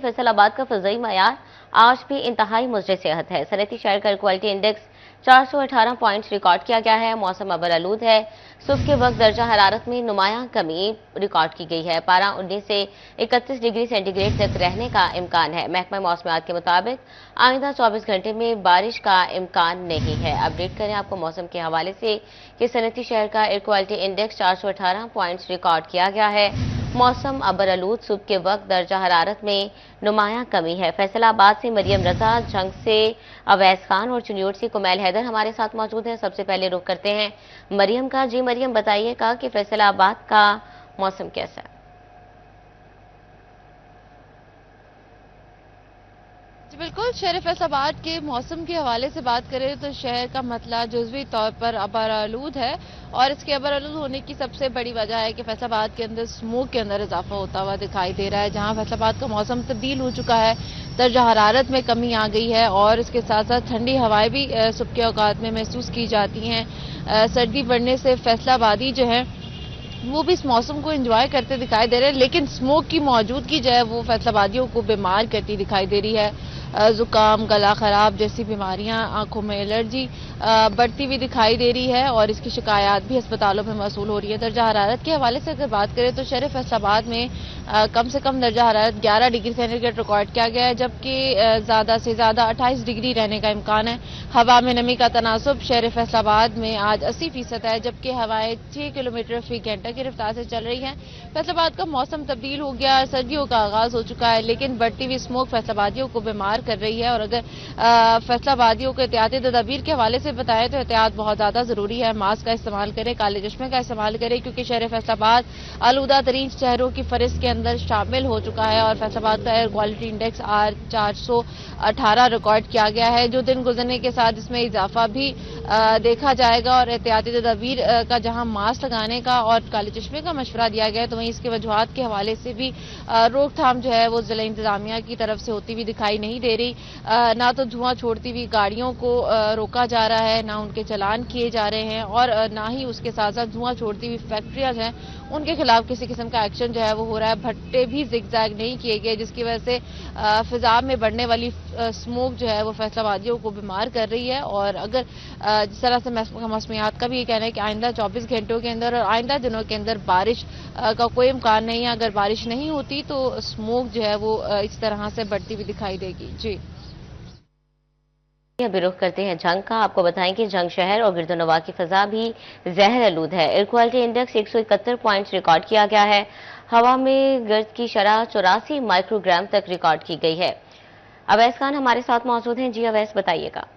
फैसलाबाद का फ़ज़ाई मयार आज भी इंतहाई मुज़र सेहत है। सनअती शहर का air quality index 418 points record किया गया है। मौसम अबरआलूद है। सुबह के वक्त दर्जा हरारत में नुमायां कमी रिकॉर्ड की गई है। पारा 19 से 31 डिग्री सेंटीग्रेड तक रहने का इम्कान है। महकमा मौसमियात के मुताबिक आइंदा 24 घंटे में बारिश का इम्कान नहीं है। अपडेट करें आपको मौसम के हवाले से कि सनअती शहर का air quality index 418 points record किया गया है। मौसम अबरआलूद, सुबह के वक्त दर्जा हरारत में नुमायां कमी है। फैसलाबाद से मरियम रजा, झंग से अवैस खान और चुनियोट से कुमैल हैदर हमारे साथ मौजूद हैं। सबसे पहले रुख करते हैं मरियम का। जी मरियम, बताइएगा कि फैसलाबाद का मौसम कैसा है? जी बिल्कुल, शहर फैसलाबाद के मौसम के हवाले से बात करें तो शहर का मतला जुज़वी तौर पर अबरआलूद है और इसके अबरआलूद होने की सबसे बड़ी वजह है कि फैसलाबाद के अंदर स्मोक के अंदर इजाफा होता हुआ दिखाई दे रहा है। जहां फैसलाबाद का मौसम तब्दील हो चुका है, दर्जा हरारत में कमी आ गई है और इसके साथ साथ ठंडी हवाएं भी सुबह के औकात में महसूस की जाती हैं। सर्दी बढ़ने से फैसलाबादी जो है वो भी इस मौसम को एंजॉय करते दिखाई दे रहे हैं, लेकिन स्मोक की मौजूदगी जो है वो फैसलाबादियों को बीमार करती दिखाई दे रही है। जुकाम, गला खराब जैसी बीमारियां, आंखों में एलर्जी बढ़ती हुई दिखाई दे रही है और इसकी शिकायत भी अस्पतालों में मौसूल हो रही है। दर्जा हरारत के हवाले से अगर बात करें तो शहर फैसलाबाद में कम से कम दर्जा हरारत 11 डिग्री सेंटीग्रेड रिकॉर्ड किया गया है, जबकि ज़्यादा से ज़्यादा 28 डिग्री रहने का इम्कान है। हवा में नमी का तनासुब शहर फैसलाबाद में आज 80% है, जबकि हवाएं 6 किलोमीटर फी घंटा की रफ्तार से चल रही हैं। फैसलाबाद का मौसम तब्दील हो गया, सर्दियों का आगाज हो चुका है, लेकिन बढ़ती हुई स्मोक फैसलाबादियों को बीमार कर रही है। और अगर फैसलाबादियों को एहतियाती तदाबीर के हवाले से बताएं तो एहतियात बहुत ज्यादा जरूरी है। मास्क का इस्तेमाल करें, काले चश्मे का इस्तेमाल करें, क्योंकि शहर फैसलाबाद आलूदा तरीन शहरों की फहरिस्त के अंदर शामिल हो चुका है और फैसलाबाद का एयर क्वालिटी इंडेक्स आज 418 रिकॉर्ड किया गया है। जो दिन गुजरने के साथ इसमें इजाफा भी देखा जाएगा और एहतियाती तदाबीर का जहां मास्क लगाने का और काले चश्मे का मशवरा दिया गया है, तो वहीं इसके वजूहात के हवाले से भी रोकथाम जो है वो जिला इंतजामिया की तरफ से होती हुई दिखाई नहीं दे रही। ना तो धुआं छोड़ती हुई गाड़ियों को रोका जा रहा है, ना उनके चालान किए जा रहे हैं और ना ही उसके साथ साथ धुआं छोड़ती हुई फैक्ट्रियां हैं उनके खिलाफ किसी किस्म का एक्शन जो है वो हो रहा है। भट्टे भी जिगजैग नहीं किए गए, जिसकी वजह से फिजा में बढ़ने वाली स्मोक जो है वो फैसलाबादियों को बीमार कर रही है। और अगर जिस तरह से मौसमियात का भी ये कहना है कि आइंदा 24 घंटों के अंदर और आइंदा दिनों के अंदर बारिश का कोई इम्कान नहीं है। अगर बारिश नहीं होती तो स्मोक जो है वो इस तरह से बढ़ती हुई दिखाई देगी। जी अभी रुख करते हैं झंग का। आपको बताएं कि झंग शहर और गिरदोनवा की फजा भी जहर आलूद है। Air quality index 171 points record किया गया है। हवा में गर्द की शरह 84 माइक्रोग्राम तक रिकॉर्ड की गई है। अवैस खान हमारे साथ मौजूद हैं। जी अवैस, बताइएगा।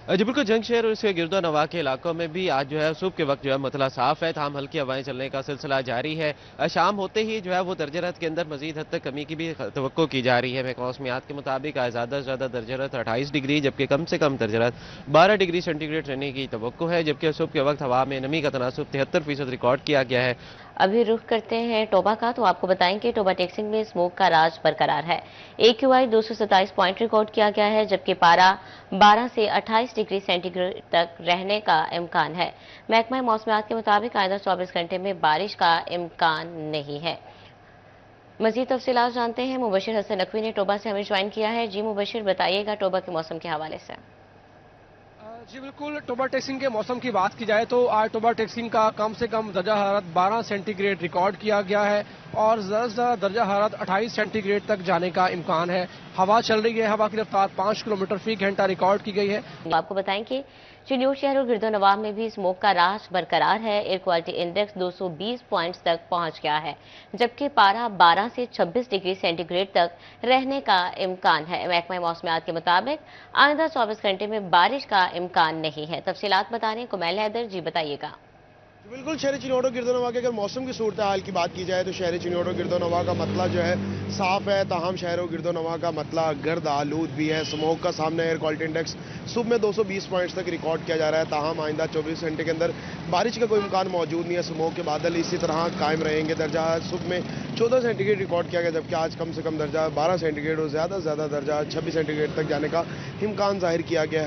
जी बिल्कुल, जंग शहर और इसके गिरदो नवा के इलाकों में भी आज जो है सुबह के वक्त जो है मतला साफ है, ताहम हल्की हवाएं चलने का सिलसिला जारी है। शाम होते ही जो है वो दर्जरत के अंदर मजीद हद तक कमी की भी तवक्को की जा रही है। महकमा मौसमियात के मुताबिक आज ज़्यादा से ज़्यादा दर्जरत 28 डिग्री जबकि कम से कम दर्जरत 12 डिग्री सेंटीग्रेड रहने की तवक्को है, जबकि सुबह के वक्त हवा में नमी का तनासुब 73% रिकॉर्ड किया गया है। अभी रुख करते हैं टोबा का। तो आपको बताएं कि टोबा टेक्सिंग में स्मोक का राज बरकरार है। AQI 227 पॉइंट रिकॉर्ड किया गया है, जबकि पारा 12 से 28 डिग्री सेंटीग्रेड तक रहने का इम्कान है। महकमा मौसमियात के मुताबिक आइंदा 24 घंटे में बारिश का इम्कान नहीं है। मजीद तफसीलात जानते हैं। मुबशिर हसन नकवी ने टोबा से हमें ज्वाइन किया है। जी मुबशिर, बताइएगा टोबा के मौसम के हवाले से। जी बिल्कुल, टोबा टेक्सिंग के मौसम की बात की जाए तो आज टोबा टेक्सिंग का कम से कम दर्जा हरारत 12 सेंटीग्रेड रिकॉर्ड किया गया है और ज़्यादा से ज़्यादा दर्जा हरारत 28 सेंटीग्रेड तक जाने का इम्कान है। हवा चल रही है, हवा की रफ्तार 5 किलोमीटर फी घंटा रिकॉर्ड की गई है। आपको बताएं कि चिन्योट शहर और गिरदोनवा में भी स्मोक का राज बरकरार है। एयर क्वालिटी इंडेक्स 220 पॉइंट्स तक पहुंच गया है, जबकि पारा 12 से 26 डिग्री सेंटीग्रेड तक रहने का इम्कान है। महकमा मौसमियात के मुताबिक आइंदा 24 घंटे में बारिश का इम्कान नहीं है। तफसीलात बता रहे हैं कुमैल हैदर। जी बताइएगा। बिल्कुल, शहरी चिन्योट और गिरदोनवा के अगर मौसम की सूरत हाल की बात की जाए तो शहरी चिन्योट और गिरदोनवा का मतला जो है साफ है, ताहम शहर और गिरदोनवा का मतला गर्द आलूद भी है। स्मोक का सामने एयर क्वालिटी इंडेक्स सुबह में 220 पॉइंट्स तक रिकॉर्ड किया जा रहा है। ताहम आइंदा 24 घंटे के अंदर बारिश का कोई इम्कान मौजूद नहीं है। स्मोक के बादल इसी तरह कायम रहेंगे। दर्जा सुबह में 14 सेंटीग्रेड रिकॉर्ड किया गया, जबकि आज कम से कम दर्जा 12 सेंटीग्रेड और ज़्यादा से ज़्यादा दर्जा 26 सेंटीग्रेड तक जाने का इम्कान जाहिर किया गया है।